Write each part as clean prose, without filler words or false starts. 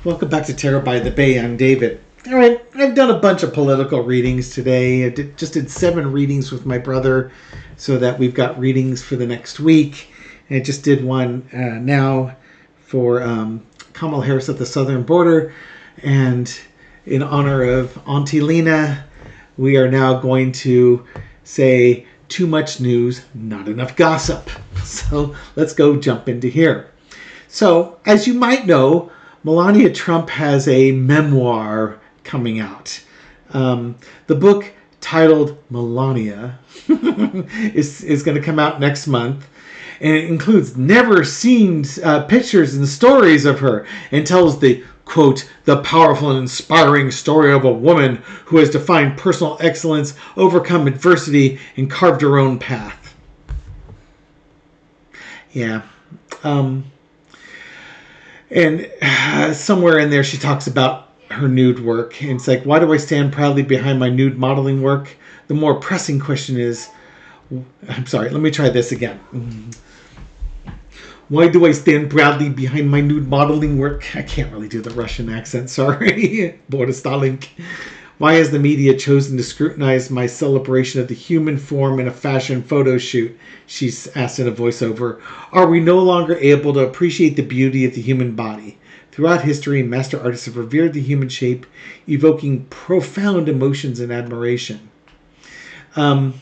Welcome back to Terror by the Bay. I'm David. All right, I've done a bunch of political readings today. I just did 7 readings with my brother so that we've got readings for the next week. And I just did one now for Kamala Harris at the southern border. And in honor of Auntie Lena, we are now going to say too much news, not enough gossip. So let's go jump into here. So, as you might know, Melania Trump has a memoir coming out. The book titled Melania is going to come out next month. And it includes never-seen pictures and stories of her and tells the, quote, the powerful and inspiring story of a woman who has defined personal excellence, overcome adversity, and carved her own path. Yeah. And somewhere in there she talks about her nude work. And it's like, why do I stand proudly behind my nude modeling work? The more pressing question is, I'm sorry, let me try this again. Why do I stand proudly behind my nude modeling work? I can't really do the Russian accent, sorry. Boris Stalin. Why has the media chosen to scrutinize my celebration of the human form in a fashion photo shoot? She's asked in a voiceover. Are we no longer able to appreciate the beauty of the human body? Throughout history, master artists have revered the human shape, evoking profound emotions and admiration. Mary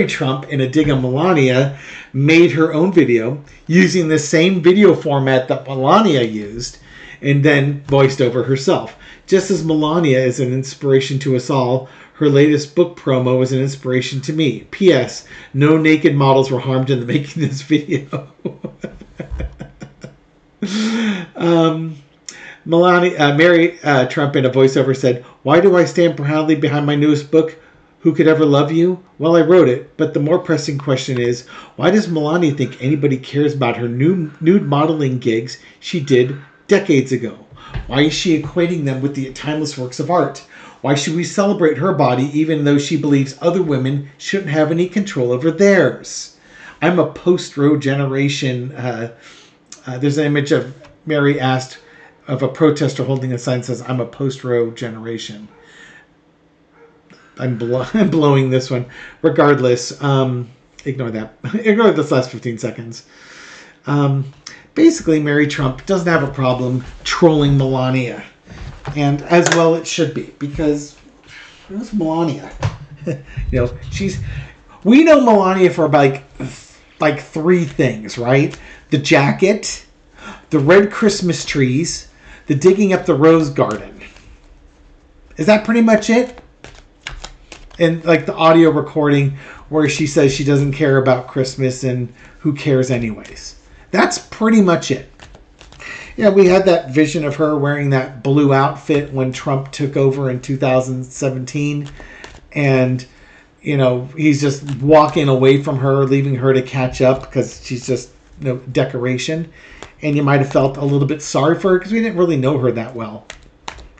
Trump, in a dig on Melania, made her own video using the same video format that Melania used, and then voiced over herself. Just as Melania is an inspiration to us all, her latest book promo was an inspiration to me. P.S. No naked models were harmed in the making of this video. Mary Trump in a voiceover said, "Why do I stand proudly behind my newest book, Who Could Ever Love You? Well, I wrote it, but the more pressing question is, why does Melania think anybody cares about her nude modeling gigs she did decades ago? Why is she equating them with the timeless works of art? Why should we celebrate her body even though she believes other women shouldn't have any control over theirs? I'm a post-Roe generation." There's an image of Mary asked of a protester holding a sign that says, "I'm a post-Roe generation." I'm blowing this one. Regardless, ignore that. Ignore this last 15 seconds. Basically, Mary Trump doesn't have a problem trolling Melania. And as well it should be, because who's Melania? We know Melania for like 3 things, right? The jacket, the red Christmas trees, the digging up the rose garden. Is that pretty much it? And like the audio recording where she says she doesn't care about Christmas and who cares anyways. That's pretty much it. Yeah, we had that vision of her wearing that blue outfit when Trump took over in 2017. And, he's just walking away from her, leaving her to catch up because she's just decoration. And you might have felt a little bit sorry for her because we didn't really know her that well.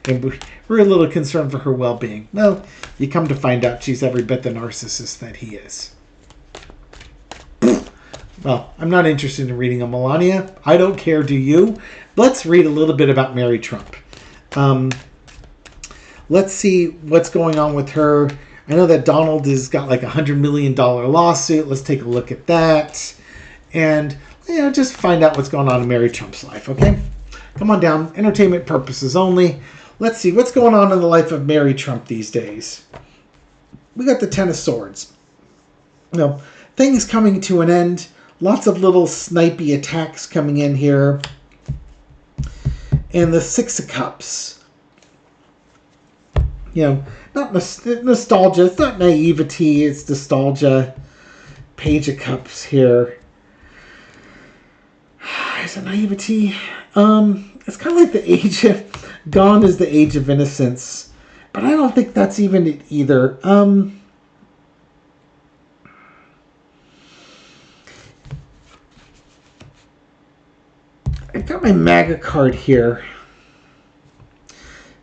And we're a little concerned for her well-being. Well, you come to find out she's every bit the narcissist that he is. Well, I'm not interested in reading on Melania. I don't care, do you? Let's read a little bit about Mary Trump. Let's see what's going on with her. I know that Donald has got like $100 million lawsuit. Let's take a look at that. And, just find out what's going on in Mary Trump's life, okay? Come on down. Entertainment purposes only. Let's see what's going on in the life of Mary Trump these days. We got the Ten of Swords. Things coming to an end. Lots of little snipey attacks coming in here. And the Six of Cups. Not nostalgia. It's not naivety. It's nostalgia. Page of Cups here. Is it naivety? It's kind of like the age of... Gone is the age of innocence. But I don't think that's even it either. I've got my MAGA card here.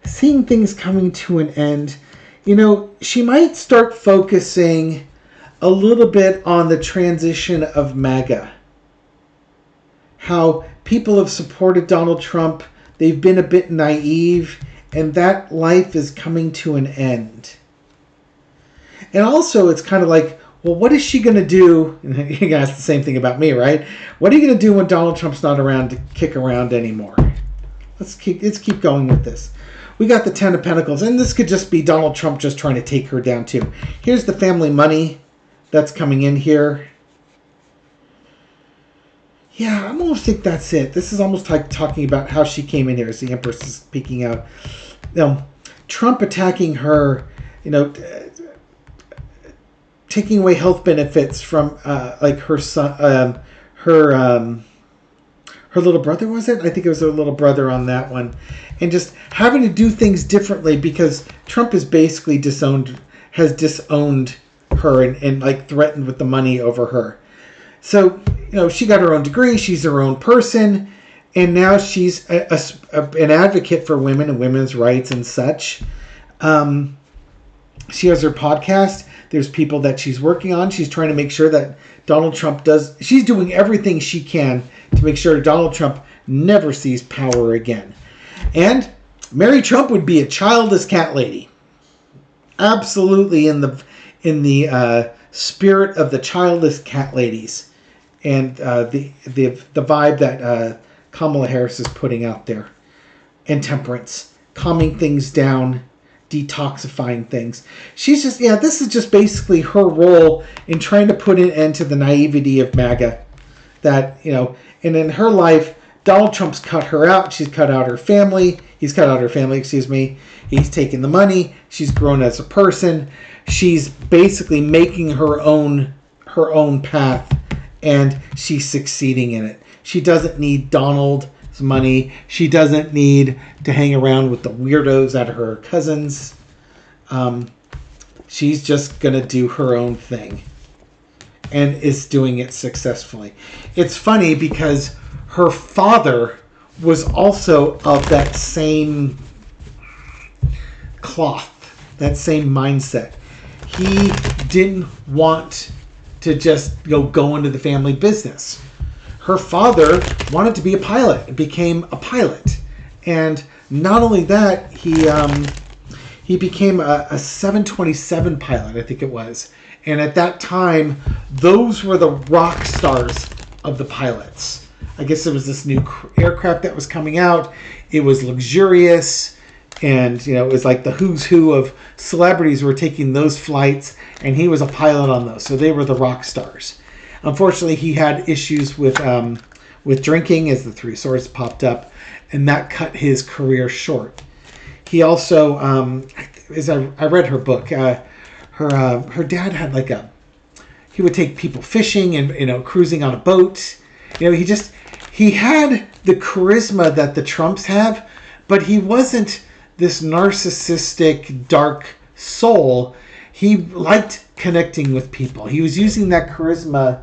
Seeing things coming to an end. She might start focusing a little bit on the transition of MAGA. how people have supported Donald Trump. They've been a bit naive, and that life is coming to an end. And also, it's kind of like, well, what is she going to do? And you can ask the same thing about me, right? What are you going to do when Donald Trump's not around to kick around anymore? Let's keep going with this. We got the Ten of Pentacles, and this could just be Donald Trump just trying to take her down too. Here's the family money that's coming in here. Yeah, I almost think that's it. This is almost like talking about how she came in here as the Empress is speaking out. Trump attacking her, taking away health benefits from like her son, her little brother, was it? I think it was her little brother on that one. And just having to do things differently because Trump has basically disowned her and like threatened with the money over her. So, she got her own degree. She's her own person. And now she's an advocate for women and women's rights and such. She has her podcast. There's people that she's working on. She's trying to make sure that Donald Trump she's doing everything she can to make sure Donald Trump never sees power again. And Mary Trump would be a childless cat lady. Absolutely in the spirit of the childless cat ladies. And the vibe that Kamala Harris is putting out there. And temperance. Calming things down. Detoxifying things. She's just, this is just basically her role in trying to put an end to the naivety of MAGA. That, and in her life, Donald Trump's cut her out. She's cut out her family. He's cut out her family, excuse me. He's taken the money. She's grown as a person. She's basically making her own path, and she's succeeding in it. She doesn't need Donald's money. She doesn't need to hang around with the weirdos that are her cousins. She's just going to do her own thing and is doing it successfully. It's funny because her father was also of that same cloth, that same mindset. He didn't want to just go into the family business. Her father wanted to be a pilot and became a pilot. And not only that, he became a 727 pilot, I think it was. And at that time, those were the rock stars of the pilots. I guess there was this new aircraft that was coming out. It was luxurious. And, it was like the who's who of celebrities were taking those flights. And he was a pilot on those. So they were the rock stars. Unfortunately, he had issues with drinking as the Three Swords popped up. And that cut his career short. He also, as I read her book, her dad had he would take people fishing and, cruising on a boat. He had the charisma that the Trumps have, but he wasn't this narcissistic, dark soul. He liked connecting with people. He was using that charisma.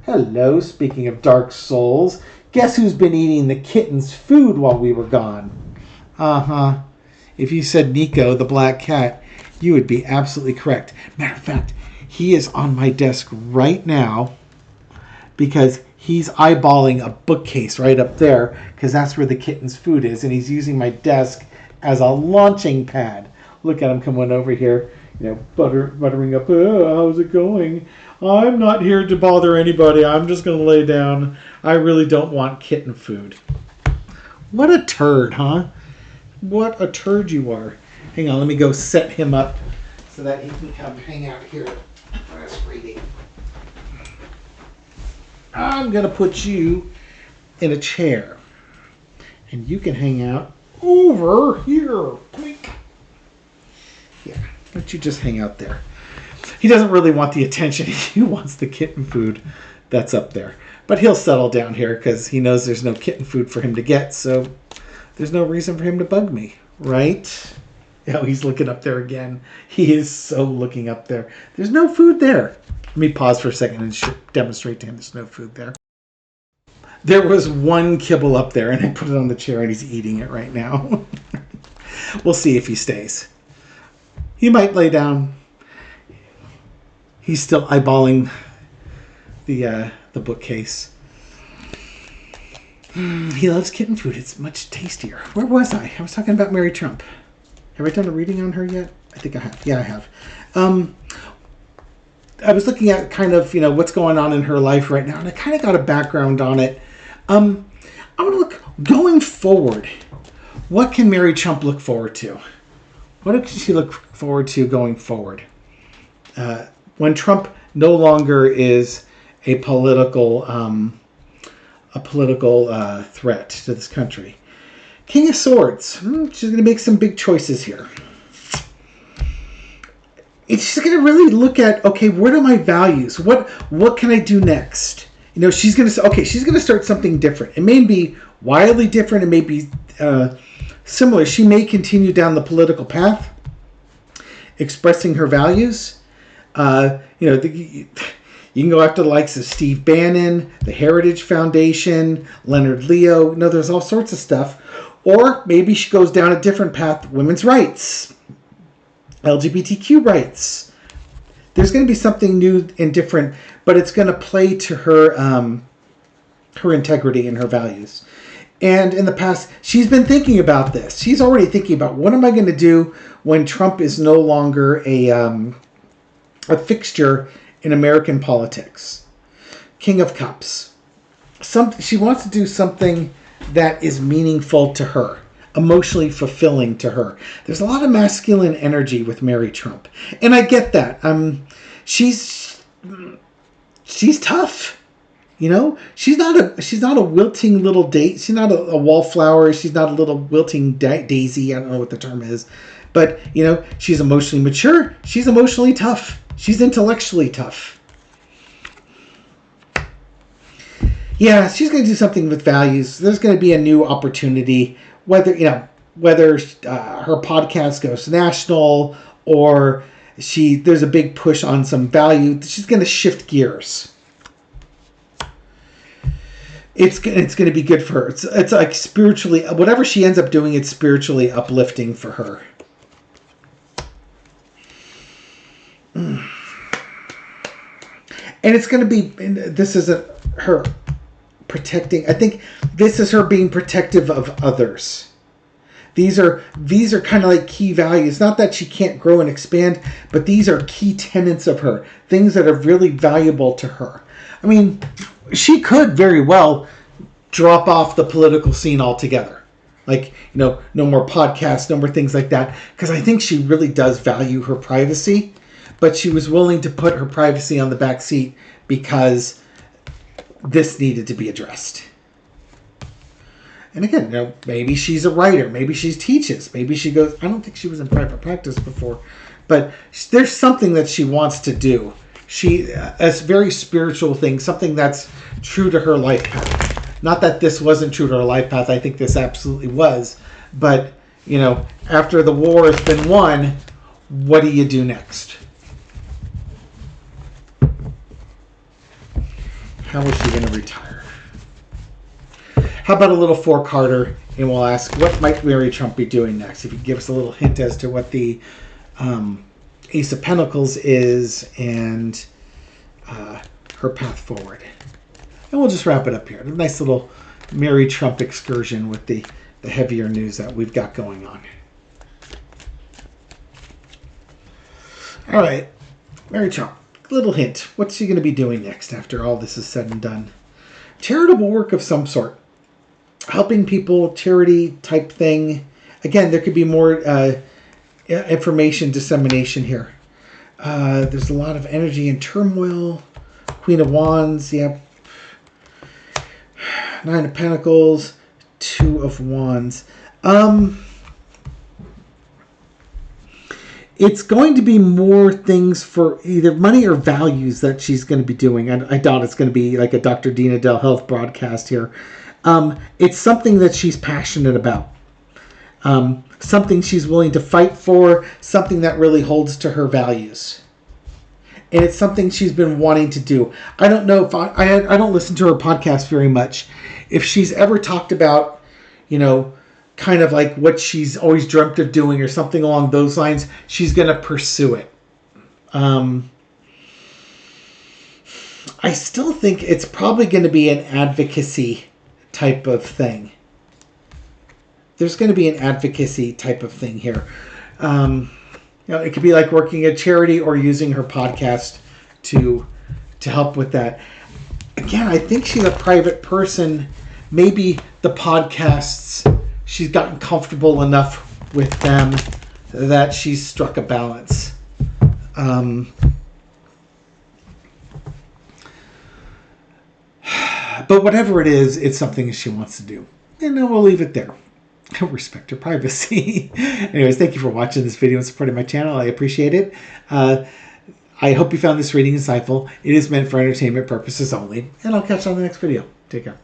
Hello, speaking of dark souls. Guess who's been eating the kitten's food while we were gone? Uh-huh. If you said Nico, the black cat, you would be absolutely correct. Matter of fact, he is on my desk right now because he's eyeballing a bookcase right up there because that's where the kitten's food is, and he's using my desk as a launching pad. Look at him coming over here, buttering up. Oh, how's it going? I'm not here to bother anybody. I'm just going to lay down. I really don't want kitten food. What a turd, huh? What a turd you are. Hang on, let me go set him up so that he can come hang out here for us reading. I'm going to put you in a chair. And you can hang out over here. Quick. Yeah, why don't you just hang out there? He doesn't really want the attention. He wants the kitten food that's up there. But he'll settle down here because he knows there's no kitten food for him to get. So there's no reason for him to bug me, right? Oh, he's looking up there again. He is so looking up there. There's no food there. Let me pause for a second and demonstrate to him there's no food there. There was one kibble up there, and I put it on the chair, and he's eating it right now. We'll see if he stays. He might lay down. He's still eyeballing the bookcase. He loves kitten food. It's much tastier. Where was I? I was talking about Mary Trump. Have I done a reading on her yet? I think I have. Yeah, I have. I was looking at kind of, what's going on in her life right now, and I kind of got a background on it. I want to look, going forward, what can Mary Trump look forward to? What can she look forward to going forward? When Trump no longer is a political threat to this country. King of Swords. She's going to make some big choices here. She's going to really look at, okay, what are my values? What can I do next? She's going to say, okay, she's going to start something different. It may be wildly different. It may be similar. She may continue down the political path, expressing her values. You can go after the likes of Steve Bannon, the Heritage Foundation, Leonard Leo. There's all sorts of stuff. Or maybe she goes down a different path, women's rights, LGBTQ rights. There's going to be something new and different, but it's going to play to her her integrity and her values. And in the past, she's been thinking about this. She's already thinking about, what am I going to do when Trump is no longer a fixture in American politics? King of Cups. She wants to do something that is meaningful to her, emotionally fulfilling to her. There's a lot of masculine energy with Mary Trump, and I get that. She's tough. She's not a wilting little date. She's not a wallflower. She's not a little wilting daisy. I don't know what the term is, but she's emotionally mature. She's emotionally tough. She's intellectually tough. Yeah, she's going to do something with values. There's going to be a new opportunity, whether her podcast goes national or there's a big push on some value. She's going to shift gears. It's going to be good for her. It's like spiritually, whatever she ends up doing, it's spiritually uplifting for her. And it's going to be, this isn't her protecting. I think this is her being protective of others. These are kind of like key values. Not that she can't grow and expand, but these are key tenets of her. Things that are really valuable to her. I mean, she could very well drop off the political scene altogether. Like, no more podcasts, no more things like that. Because I think she really does value her privacy. But she was willing to put her privacy on the back seat because this needed to be addressed. And again, maybe she's a writer. Maybe she teaches. Maybe she goes, I don't think she was in private practice before. But there's something that she wants to do. A very spiritual thing, something that's true to her life path. Not that this wasn't true to her life path. I think this absolutely was. But, after the war has been won, what do you do next? How is she going to retire? How about a little four-carder, and we'll ask, what might Mary Trump be doing next? If you give us a little hint as to what the Ace of Pentacles is and her path forward. And we'll just wrap it up here. A nice little Mary Trump excursion with the heavier news that we've got going on. All right, Mary Trump. Little hint. What's she going to be doing next after all this is said and done? Charitable work of some sort. Helping people, charity type thing. Again, there could be more information dissemination here. There's a lot of energy and turmoil. Queen of Wands, yep. Nine of Pentacles, Two of Wands. It's going to be more things for either money or values that she's going to be doing. I doubt it's going to be like a Dr. Dina Del Health broadcast here. It's something that she's passionate about. Something she's willing to fight for. Something that really holds to her values. And it's something she's been wanting to do. I don't know if I don't listen to her podcast very much. If she's ever talked about, kind of like what she's always dreamt of doing or something along those lines, she's going to pursue it. I still think it's probably going to be an advocacy type of thing. There's going to be an advocacy type of thing here. It could be like working at charity or using her podcast to help with that. Again, I think she's a private person. Maybe the podcasts, she's gotten comfortable enough with them that she's struck a balance. But whatever it is, it's something she wants to do. And we'll leave it there. Respect her privacy. Anyways, thank you for watching this video and supporting my channel. I appreciate it. I hope you found this reading insightful. It is meant for entertainment purposes only. And I'll catch you on the next video. Take care.